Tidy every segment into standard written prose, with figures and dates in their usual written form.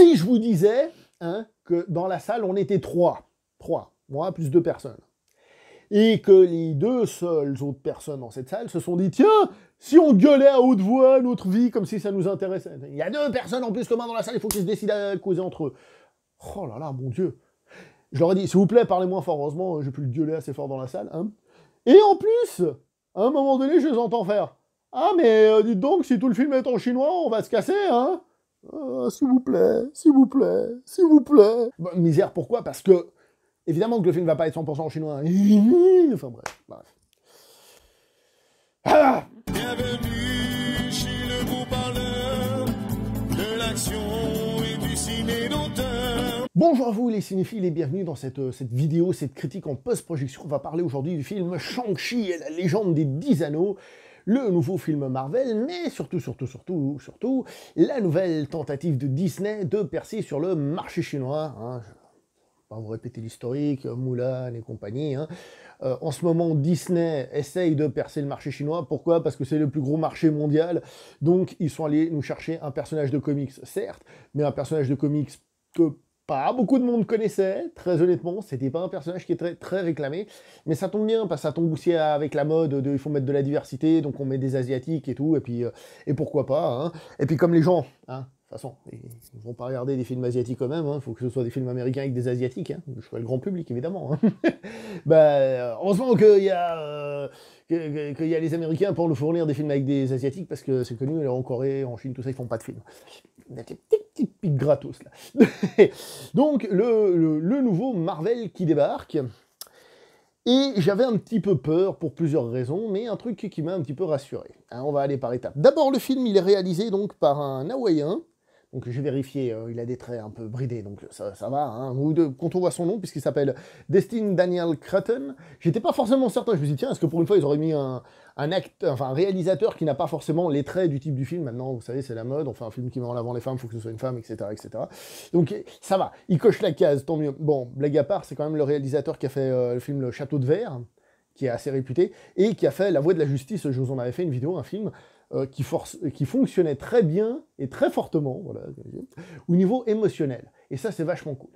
Si je vous disais hein, que dans la salle, on était trois, moi plus 2 personnes, et que les 2 seules autres personnes dans cette salle se sont dit, tiens, si on gueulait à haute voix notre vie, comme si ça nous intéressait. Il y a 2 personnes en plus que moi dans la salle, il faut qu'ils se décident à causer entre eux. Oh là là, mon Dieu. Je leur ai dit, s'il vous plaît, parlez moins fort. Heureusement, j'ai pu le gueuler assez fort dans la salle. Hein. Et en plus, à un moment donné, je les entends faire, ah mais dites donc, si tout le film est en chinois, on va se casser, hein. S'il vous plaît, s'il vous plaît, s'il vous plaît. Bah, misère, pourquoi? Parce que, évidemment que le film va pas être 100% en chinois. Enfin bref. Ah Bienvenue chez le beau parleur de l'action et du ciné d'auteur. Bonjour à vous les cinéphiles et bienvenue dans cette vidéo, cette critique en post-projection. On va parler aujourd'hui du film Shang-Chi et la légende des 10 anneaux. Le nouveau film Marvel, mais surtout, la nouvelle tentative de Disney de percer sur le marché chinois. Hein. Je ne vais pas vous répéter l'historique, Mulan et compagnie. Hein. En ce moment, Disney essaye de percer le marché chinois. Pourquoi? Parce que c'est le plus gros marché mondial. Donc, ils sont allés nous chercher un personnage de comics, certes, mais un personnage de comics que pas beaucoup de monde connaissait, très honnêtement, c'était pas un personnage qui est très réclamé, mais ça tombe bien, parce que ça tombe aussi avec la mode il faut mettre de la diversité, donc on met des asiatiques et tout, et puis et pourquoi pas, hein. Et puis comme les gens, hein, de toute façon, ils vont pas regarder des films asiatiques quand même, il faut que ce soit des films américains avec des asiatiques, hein. Je fais le grand public évidemment, hein. Bah, heureusement qu'il y a les Américains pour nous fournir des films avec des asiatiques, parce que c'est connu, en Corée, en Chine, tout ça, ils font pas de films. Des petites piques gratos là. Donc le nouveau Marvel qui débarque. Et j'avais un petit peu peur pour plusieurs raisons, mais un truc qui m'a un petit peu rassuré. Hein, on va aller par étapes. D'abord, le film, il est réalisé donc par un Hawaïen. Donc j'ai vérifié, il a des traits un peu bridés, donc ça va. Hein. Quand on voit son nom, puisqu'il s'appelle Destin Daniel Cretton, j'étais pas forcément certain. Je me suis dit, tiens, est-ce que pour une fois, ils auraient mis un réalisateur qui n'a pas forcément les traits du type du film. Maintenant, vous savez, c'est la mode, on fait un film qui met en avant les femmes, il faut que ce soit une femme, etc., etc. Donc ça va, il coche la case, tant mieux. Bon, blague à part, c'est quand même le réalisateur qui a fait le film Le Château de Verre, qui est assez réputé, et qui a fait La Voix de la Justice. Je vous en avais fait une vidéo, un film qui fonctionnait très bien et très fortement, voilà, au niveau émotionnel. Et ça, c'est vachement cool.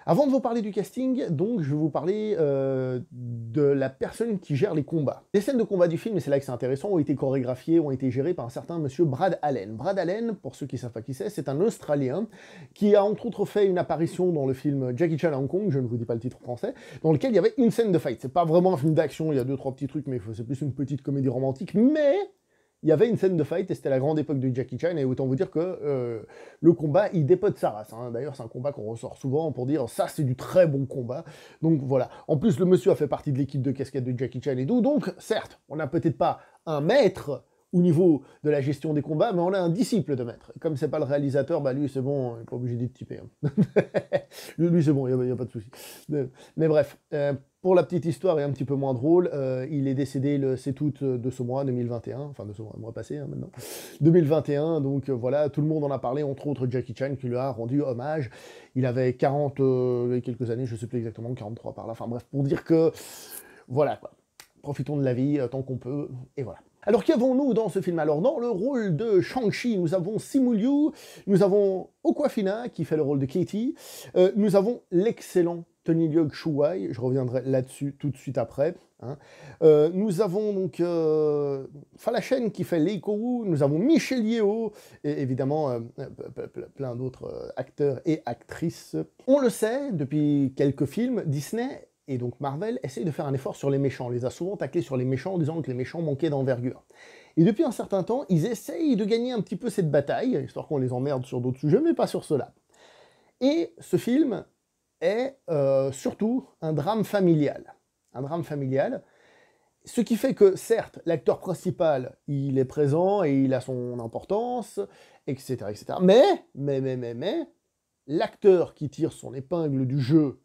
Avant de vous parler du casting, donc, je vais vous parler de la personne qui gère les combats. Les scènes de combat du film, et c'est là que c'est intéressant, ont été chorégraphiées, ont été gérées par un certain monsieur Brad Allen. Brad Allen, pour ceux qui ne savent pas qui c'est un Australien qui a entre autres fait une apparition dans le film Jackie Chan à Hong Kong, je ne vous dis pas le titre français, dans lequel il y avait une scène de fight. C'est pas vraiment un film d'action, il y a 2-3 petits trucs, mais c'est plus une petite comédie romantique, mais il y avait une scène de fight, et c'était la grande époque de Jackie Chan, et autant vous dire que le combat, il dépote sa race. Hein. D'ailleurs, c'est un combat qu'on ressort souvent pour dire, ça, c'est du très bon combat. Donc voilà. En plus, le monsieur a fait partie de l'équipe de cascade de Jackie Chan et tout, donc certes, on n'a peut-être pas un maître au niveau de la gestion des combats, mais on a un disciple de maître. Et comme c'est pas le réalisateur, bah lui, c'est bon, il n'est pas obligé d'être typé. Hein. lui, c'est bon, il n'y a pas de souci. Mais bref, pour la petite histoire et un petit peu moins drôle, il est décédé le 7 août de ce mois 2021, enfin de ce mois passé hein, maintenant, 2021, donc voilà, tout le monde en a parlé, entre autres Jackie Chan qui lui a rendu hommage. Il avait 40 quelques années, je sais plus exactement, 43 par là, enfin bref, pour dire que, voilà quoi, profitons de la vie tant qu'on peut, et voilà. Alors qu'avons-nous dans ce film? Alors dans le rôle de Shang-Chi, nous avons Simu Liu, nous avons Awkwafina qui fait le rôle de Katie, nous avons l'excellent Tony Leung Shuai, je reviendrai là-dessus tout de suite après. Hein. Nous avons donc Falachen qui fait Lei Kou, nous avons Michelle Yeoh, et évidemment plein d'autres acteurs et actrices. On le sait, depuis quelques films, Disney et donc Marvel essaye de faire un effort sur les méchants. On les a souvent taclés sur les méchants en disant que les méchants manquaient d'envergure. Et depuis un certain temps, ils essayent de gagner un petit peu cette bataille, histoire qu'on les emmerde sur d'autres sujets, mais pas sur cela. Et ce film est surtout un drame familial. Un drame familial. Ce qui fait que, certes, l'acteur principal, il est présent et il a son importance, etc., etc. Mais, l'acteur qui tire son épingle du jeu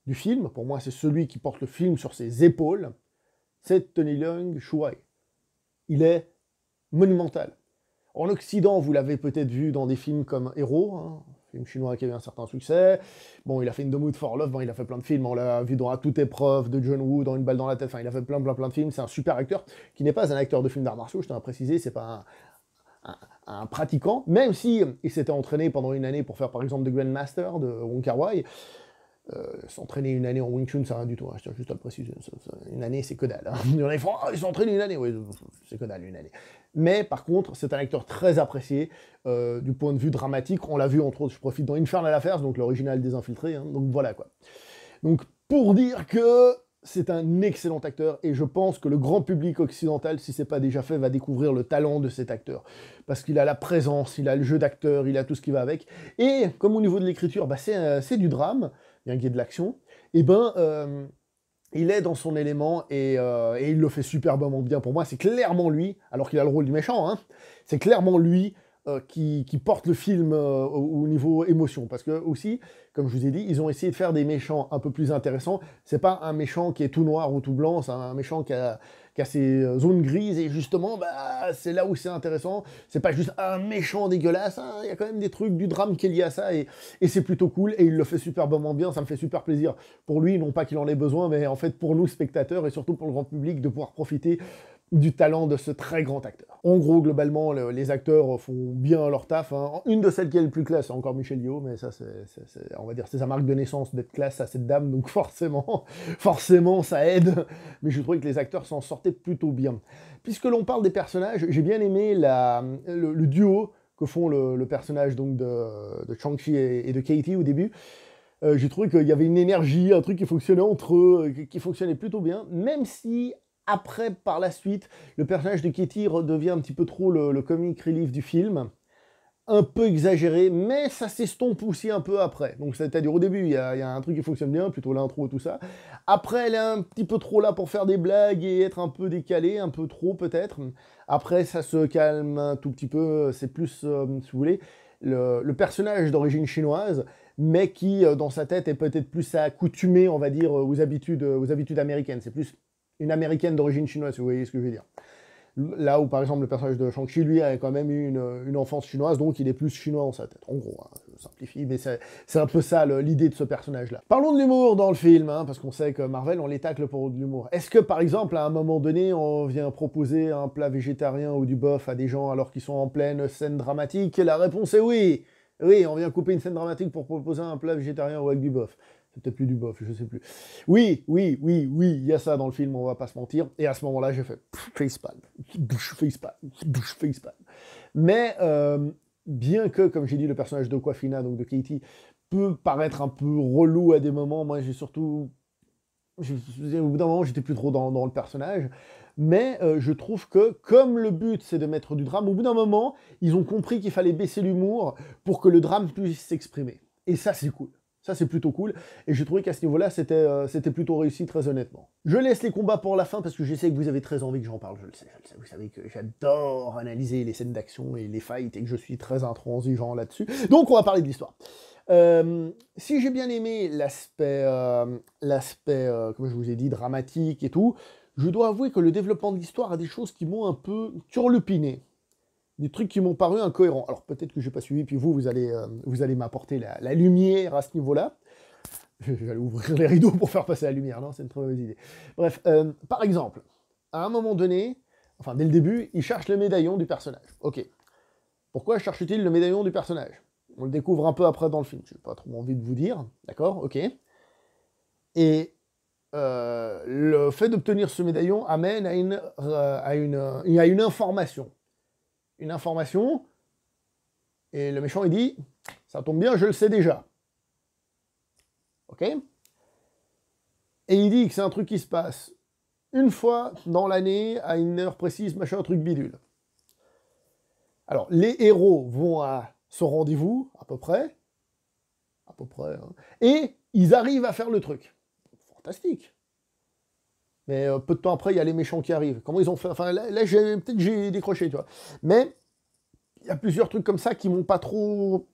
du film, pour moi c'est celui qui porte le film sur ses épaules, c'est Tony Leung Shuai. Il est monumental. En Occident, vous l'avez peut-être vu dans des films comme Héros, hein, film chinois qui a eu un certain succès. Bon, il a fait In the Mood for Love, bon, il a fait plein de films, on l'a vu dans À toute épreuve de John Woo, dans Une balle dans la tête, enfin il a fait plein de films, c'est un super acteur, qui n'est pas un acteur de film d'arts martiaux, je tiens à préciser, c'est pas un pratiquant, même si il s'était entraîné pendant une année pour faire par exemple The Grandmaster de Wong Kar-wai. S'entraîner une année en Wing Chun, ça rien du tout, hein, je tiens juste à le préciser. Une année, c'est que dalle. Hein. Il y en a qui font « ils s'entraînent une année », oui, c'est que dalle, une année. Mais par contre, c'est un acteur très apprécié du point de vue dramatique. On l'a vu, entre autres, je profite dans Infernal Affairs, donc l'original des Infiltrés. Hein, donc voilà quoi. Donc pour dire que c'est un excellent acteur, et je pense que le grand public occidental, si c'est pas déjà fait, va découvrir le talent de cet acteur. Parce qu'il a la présence, il a le jeu d'acteur, il a tout ce qui va avec. Et comme au niveau de l'écriture, bah, c'est du drame, bien qu'il y ait de l'action, et ben il est dans son élément et il le fait superbement bien. Pour moi, c'est clairement lui, alors qu'il a le rôle du méchant, hein, c'est clairement lui qui porte le film au niveau émotion. Parce que aussi, comme je vous ai dit, ils ont essayé de faire des méchants un peu plus intéressants. C'est pas un méchant qui est tout noir ou tout blanc, c'est un méchant qui a ses zones grises, et justement, bah, c'est là où c'est intéressant. C'est pas juste un méchant dégueulasse, hein, il y a quand même des trucs, du drame qui est lié à ça, et c'est plutôt cool, et il le fait superbement bien, ça me fait super plaisir pour lui, non pas qu'il en ait besoin, mais en fait pour nous, spectateurs, et surtout pour le grand public, de pouvoir profiter du talent de ce très grand acteur. En gros, globalement, les acteurs font bien leur taf. Hein. Une de celles qui est le plus classe, c'est encore Michelle Yeoh, mais ça, on va dire, c'est sa marque de naissance d'être classe à cette dame, donc forcément, ça aide. Mais je trouvais que les acteurs s'en sortaient plutôt bien. Puisque l'on parle des personnages, j'ai bien aimé le duo que font le personnage donc, de Shang-Chi et de Katie au début. J'ai trouvé qu'il y avait une énergie, un truc qui fonctionnait entre eux, qui fonctionnait plutôt bien, même si après, par la suite, le personnage de Katie redevient un petit peu trop le comic relief du film, un peu exagéré, mais ça s'estompe aussi un peu après. Donc c'est-à-dire au début, il y a un truc qui fonctionne bien, plutôt l'intro et tout ça. Après, elle est un petit peu trop là pour faire des blagues et être un peu décalée, un peu trop peut-être. Après, ça se calme un tout petit peu, c'est plus, si vous voulez, le personnage d'origine chinoise, mais qui, dans sa tête, est peut-être plus accoutumé, on va dire, aux habitudes américaines. C'est plus une américaine d'origine chinoise, si vous voyez ce que je veux dire. Là où, par exemple, le personnage de Shang-Chi, lui, a quand même eu une enfance chinoise, donc il est plus chinois dans sa tête. En gros, hein, je simplifie, mais c'est un peu ça l'idée de ce personnage-là. Parlons de l'humour dans le film, hein, parce qu'on sait que Marvel, on les tacle pour de l'humour. Est-ce que, par exemple, à un moment donné, on vient proposer un plat végétarien ou du bœuf à des gens alors qu'ils sont en pleine scène dramatique? La réponse est oui. Oui, on vient couper une scène dramatique pour proposer un plat végétarien ou avec du bœuf. C'est peut-être plus du bof, je sais plus. Oui, il y a ça dans le film, on va pas se mentir. Et à ce moment-là, j'ai fait facepalm. Mais bien que, comme j'ai dit, le personnage de Awkwafina, donc de Katie, peut paraître un peu relou à des moments, moi j'ai surtout... Au bout d'un moment, j'étais plus trop dans le personnage. Mais je trouve que, comme le but c'est de mettre du drame, au bout d'un moment, ils ont compris qu'il fallait baisser l'humour pour que le drame puisse s'exprimer. Et ça, c'est cool. Ça, c'est plutôt cool, et j'ai trouvé qu'à ce niveau-là, c'était plutôt réussi, très honnêtement. Je laisse les combats pour la fin, parce que je sais que vous avez très envie que j'en parle, je le sais. Vous savez que j'adore analyser les scènes d'action et les fights, et que je suis très intransigeant là-dessus. Donc, on va parler de l'histoire. Si j'ai bien aimé l'aspect, comme je vous ai dit, dramatique et tout, je dois avouer que le développement de l'histoire a des choses qui m'ont un peu turlupiné. Des trucs qui m'ont paru incohérents. Alors peut-être que je n'ai pas suivi, puis vous allez m'apporter la lumière à ce niveau-là. J'allais ouvrir les rideaux pour faire passer la lumière, non, c'est une très mauvaise idée. Bref, par exemple, à un moment donné, enfin dès le début, il cherche le médaillon du personnage. Ok. Pourquoi cherche-t-il le médaillon du personnage? On le découvre un peu après dans le film, je n'ai pas trop envie de vous dire, d'accord, ok. Et le fait d'obtenir ce médaillon amène à une information. Une information, et le méchant il dit « ça tombe bien, je le sais déjà ». Ok? Et il dit que c'est un truc qui se passe une fois dans l'année, à une heure précise, machin, un truc bidule. Alors, les héros vont à ce rendez-vous, à peu près, hein, et ils arrivent à faire le truc. Fantastique. Mais peu de temps après, il y a les méchants qui arrivent. Comment ils ont fait? Enfin, là peut-être j'ai décroché, tu vois. Mais il y a plusieurs trucs comme ça qui m'ont pas trop...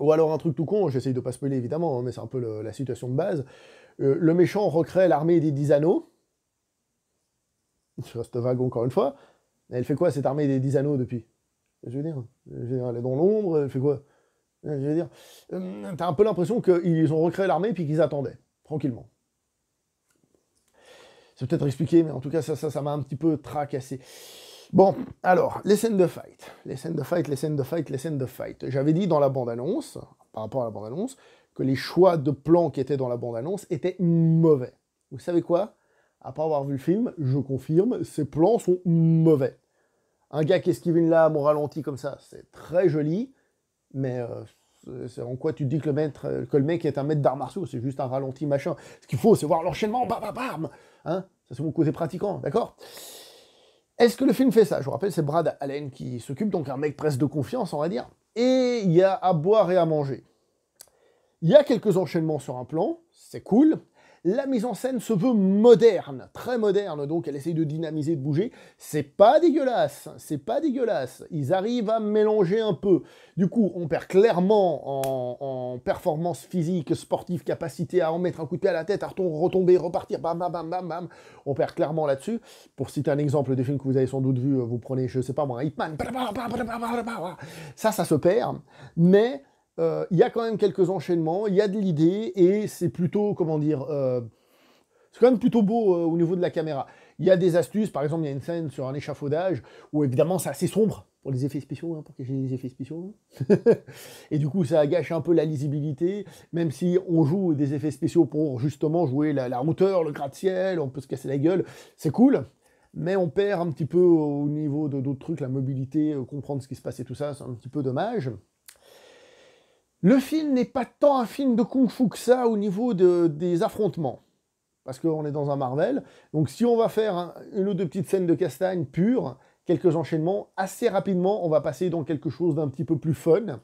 Ou alors un truc tout con, j'essaye de pas spoiler évidemment, hein, mais c'est un peu la situation de base. Le méchant recrée l'armée des 10 anneaux. Je reste vague encore une fois. Elle fait quoi cette armée des 10 anneaux depuis? Je veux dire, elle est dans l'ombre, elle fait quoi? Je veux dire, t'as un peu l'impression qu'ils ont recréé l'armée puis qu'ils attendaient, tranquillement. C'est peut-être expliqué, mais en tout cas, ça m'a un petit peu tracassé. Bon, alors, les scènes de fight. Les scènes de fight, les scènes de fight, les scènes de fight. J'avais dit dans la bande-annonce, par rapport à la bande-annonce, que les choix de plans qui étaient dans la bande-annonce étaient mauvais. Vous savez quoi? Après avoir vu le film, je confirme, ces plans sont mauvais. Un gars qui esquive une lame au ralenti comme ça, c'est très joli, mais c'est en quoi tu te dis que le mec est un maître d'arts martiaux? C'est juste un ralenti machin. Ce qu'il faut, c'est voir l'enchaînement, bam, bam, bam. Hein, ça, c'est mon côté pratiquant, d'accord? Est-ce que le film fait ça? Je vous rappelle, c'est Brad Allen qui s'occupe, donc un mec presque de confiance, on va dire. Et il y a à boire et à manger. Il y a quelques enchaînements sur un plan, c'est cool. La mise en scène se veut moderne, très moderne, donc elle essaye de dynamiser, de bouger. C'est pas dégueulasse, c'est pas dégueulasse. Ils arrivent à mélanger un peu. Du coup, on perd clairement en performance physique, sportive, capacité à en mettre un coup de pied à la tête, à retomber, repartir, bam, bam, bam, bam, bam. On perd clairement là-dessus. Pour citer un exemple de film que vous avez sans doute vu, vous prenez, je sais pas moi, un Hitman. Ça se perd, mais... il y a quand même quelques enchaînements, il y a de l'idée, et c'est plutôt, comment dire, c'est quand même plutôt beau au niveau de la caméra. Il y a des astuces, par exemple, il y a une scène sur un échafaudage, où évidemment c'est assez sombre, pour les effets spéciaux, hein, pour cacher les effets spéciaux. Et du coup, ça gâche un peu la lisibilité, même si on joue des effets spéciaux pour justement jouer la hauteur, le gratte-ciel, on peut se casser la gueule, c'est cool. Mais on perd un petit peu au niveau d'autres trucs, la mobilité, comprendre ce qui se passe et tout ça, c'est un petit peu dommage. Le film n'est pas tant un film de kung-fu que ça au niveau des affrontements. Parce qu'on est dans un Marvel. Donc si on va faire une ou deux petites scènes de castagne pures, quelques enchaînements, assez rapidement, on va passer dans quelque chose d'un petit peu plus fun,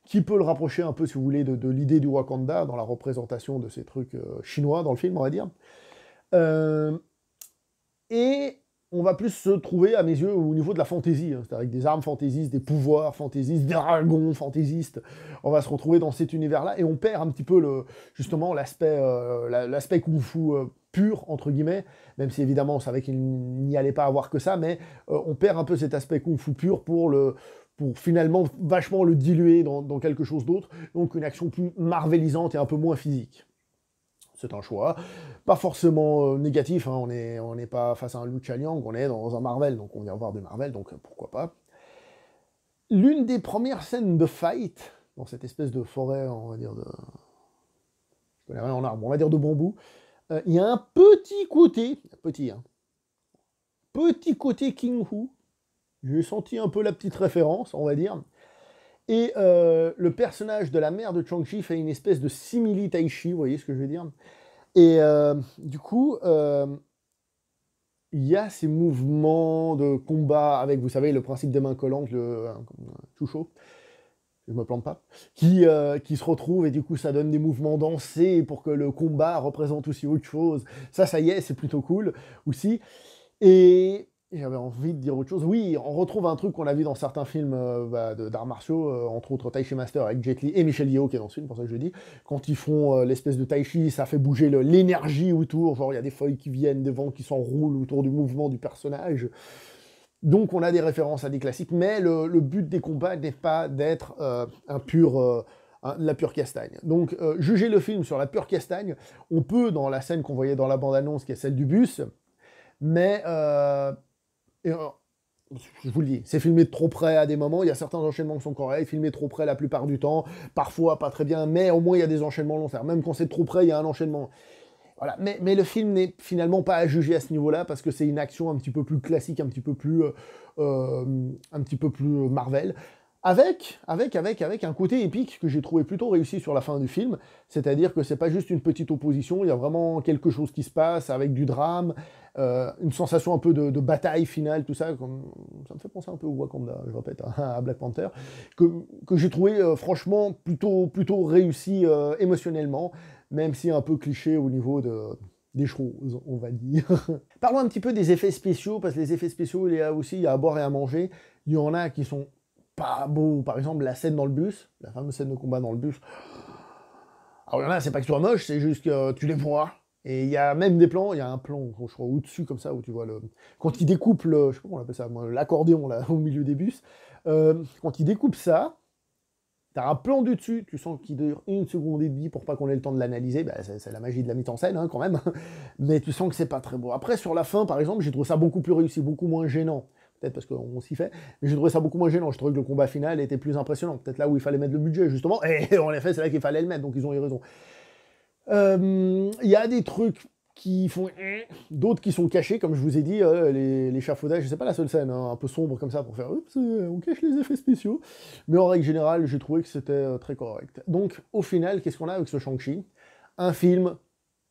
qui peut le rapprocher un peu, si vous voulez, de l'idée du Wakanda, dans la représentation de ces trucs chinois dans le film, on va dire. Et... on va plus se trouver, à mes yeux, au niveau de la fantaisie, hein, c'est-à-dire avec des armes fantaisistes, des pouvoirs fantaisistes, des dragons fantaisistes. On va se retrouver dans cet univers-là, et on perd un petit peu, justement, l'aspect kung-fu pur, entre guillemets, même si, évidemment, on savait qu'il n'y allait pas avoir que ça, mais on perd un peu cet aspect kung-fu pur pour finalement vachement le diluer dans quelque chose d'autre, donc une action plus marvelisante et un peu moins physique. C'est un choix, pas forcément négatif, hein, on n'est pas face à un Lucha Liang, on est dans un Marvel, donc on vient voir des Marvel, donc pourquoi pas. L'une des premières scènes de fight, dans cette espèce de forêt, on va dire je connais rien en arbre, on va dire de bambou, il y a un petit côté, petit côté King Hu, j'ai senti un peu la petite référence, on va dire, et le personnage de la mère de Shang-Chi fait une espèce de simili tai chi, vous voyez ce que je veux dire? Et du coup, il y a ces mouvements de combat avec, vous savez, le principe des mains collantes, tout chaud, je me plante pas, qui se retrouvent, et du coup ça donne des mouvements dansés pour que le combat représente aussi autre chose. Ça y est, c'est plutôt cool aussi. Et j'avais envie de dire autre chose. Oui, on retrouve un truc qu'on a vu dans certains films d'arts martiaux, entre autres Tai Chi Master avec Jet Li et Michelle Yeoh qui est dans ce film, pour ça que je dis. Quand ils font l'espèce de Tai Chi, ça fait bouger l'énergie autour. Genre, il y a des feuilles qui viennent, des vents qui s'enroulent autour du mouvement du personnage. Donc, on a des références à des classiques, mais le but des combats n'est pas d'être la pure castagne. Donc, juger le film sur la pure castagne, on peut, dans la scène qu'on voyait dans la bande-annonce, qui est celle du bus, mais... je vous le dis, c'est filmé de trop près à des moments, il y a certains enchaînements qui sont corrects, filmé trop près la plupart du temps, parfois pas très bien, mais au moins il y a des enchaînements longs. Même quand c'est trop près, il y a un enchaînement. Voilà. Mais le film n'est finalement pas à juger à ce niveau-là, parce que c'est une action un petit peu plus classique, un petit peu plus Marvel, avec un côté épique que j'ai trouvé plutôt réussi sur la fin du film, c'est-à-dire que c'est pas juste une petite opposition, il y a vraiment quelque chose qui se passe avec du drame, une sensation un peu de bataille finale, tout ça, ça me fait penser un peu au Wakanda, je répète, à Black Panther, que j'ai trouvé franchement plutôt réussi émotionnellement, même si un peu cliché au niveau des choses, on va dire. Parlons un petit peu des effets spéciaux, parce que les effets spéciaux, il y a aussi à boire et à manger, il y en a qui sont pas beaux, par exemple la scène dans le bus, la fameuse scène de combat dans le bus. Alors il y en a, c'est pas que tu sois moche, c'est juste que tu les vois. Et il y a même des plans, il y a un plan, je crois, au-dessus, comme ça, où tu vois quand il découpe je sais pas comment on appelle ça, l'accordéon, là, au milieu des bus, quand il découpe ça, t'as un plan du dessus, tu sens qu'il dure 1 seconde et demie pour pas qu'on ait le temps de l'analyser, c'est la magie de la mise en scène, hein, quand même, mais tu sens que c'est pas très beau. Après, sur la fin, par exemple, j'ai trouvé ça beaucoup plus réussi, beaucoup moins gênant. peut-être parce qu'on s'y fait, mais j'ai trouvé ça beaucoup moins gênant. Je trouvais que le combat final était plus impressionnant. Peut-être là où il fallait mettre le budget, justement, et en effet, c'est là qu'il fallait le mettre, donc ils ont eu raison. Il y a des trucs qui font... d'autres qui sont cachés, comme je vous ai dit, l'échafaudage, c'est pas la seule scène, hein, un peu sombre comme ça, pour faire, oups, on cache les effets spéciaux, mais en règle générale, j'ai trouvé que c'était très correct. Donc, au final, qu'est-ce qu'on a avec ce Shang-Chi? Un film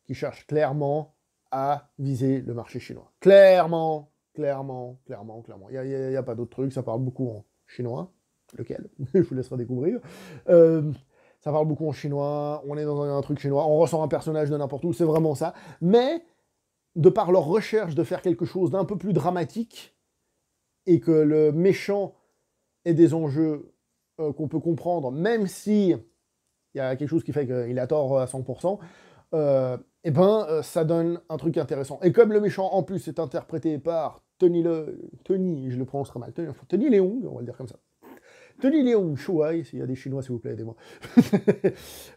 qui cherche clairement à viser le marché chinois. Clairement. Il n'y a pas d'autre truc, ça parle beaucoup en chinois. Lequel? Je vous laisserai découvrir. Ça parle beaucoup en chinois, on est dans un truc chinois, on ressent un personnage de n'importe où, c'est vraiment ça. Mais, de par leur recherche de faire quelque chose d'un peu plus dramatique, et que le méchant ait des enjeux qu'on peut comprendre, même si il y a quelque chose qui fait qu'il a tort à 100%, ça donne un truc intéressant. Et comme le méchant, en plus, est interprété par Tony, je le prononcerai mal, Tony Leung, on va le dire comme ça. Tony Leung Shuai, s'il y a des Chinois, s'il vous plaît, aidez-moi.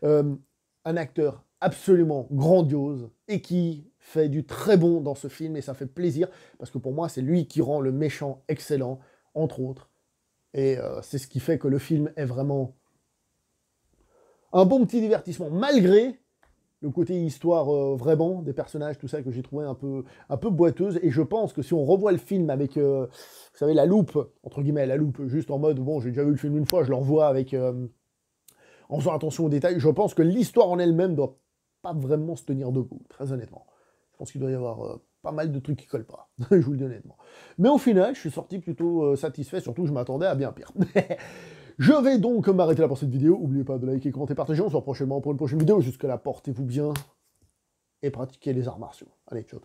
Un acteur absolument grandiose, et qui fait du très bon dans ce film, et ça fait plaisir, parce que pour moi, c'est lui qui rend le méchant excellent, entre autres. Et c'est ce qui fait que le film est vraiment un bon petit divertissement, malgré le côté histoire vraiment, des personnages, tout ça, que j'ai trouvé un peu boiteuse, et je pense que si on revoit le film avec, vous savez, la loupe, entre guillemets, la loupe, juste en mode, bon, j'ai déjà vu le film une fois, je le revois avec, en faisant attention aux détails, je pense que l'histoire en elle-même doit pas vraiment se tenir debout, très honnêtement. Je pense qu'il doit y avoir pas mal de trucs qui collent pas, je vous le dis honnêtement. Mais au final, je suis sorti plutôt satisfait, surtout je m'attendais à bien pire. Je vais donc m'arrêter là pour cette vidéo. N'oubliez pas de liker, commenter, partager. On se revoit prochainement pour une prochaine vidéo. Jusque là, portez-vous bien et pratiquez les arts martiaux. Allez, ciao.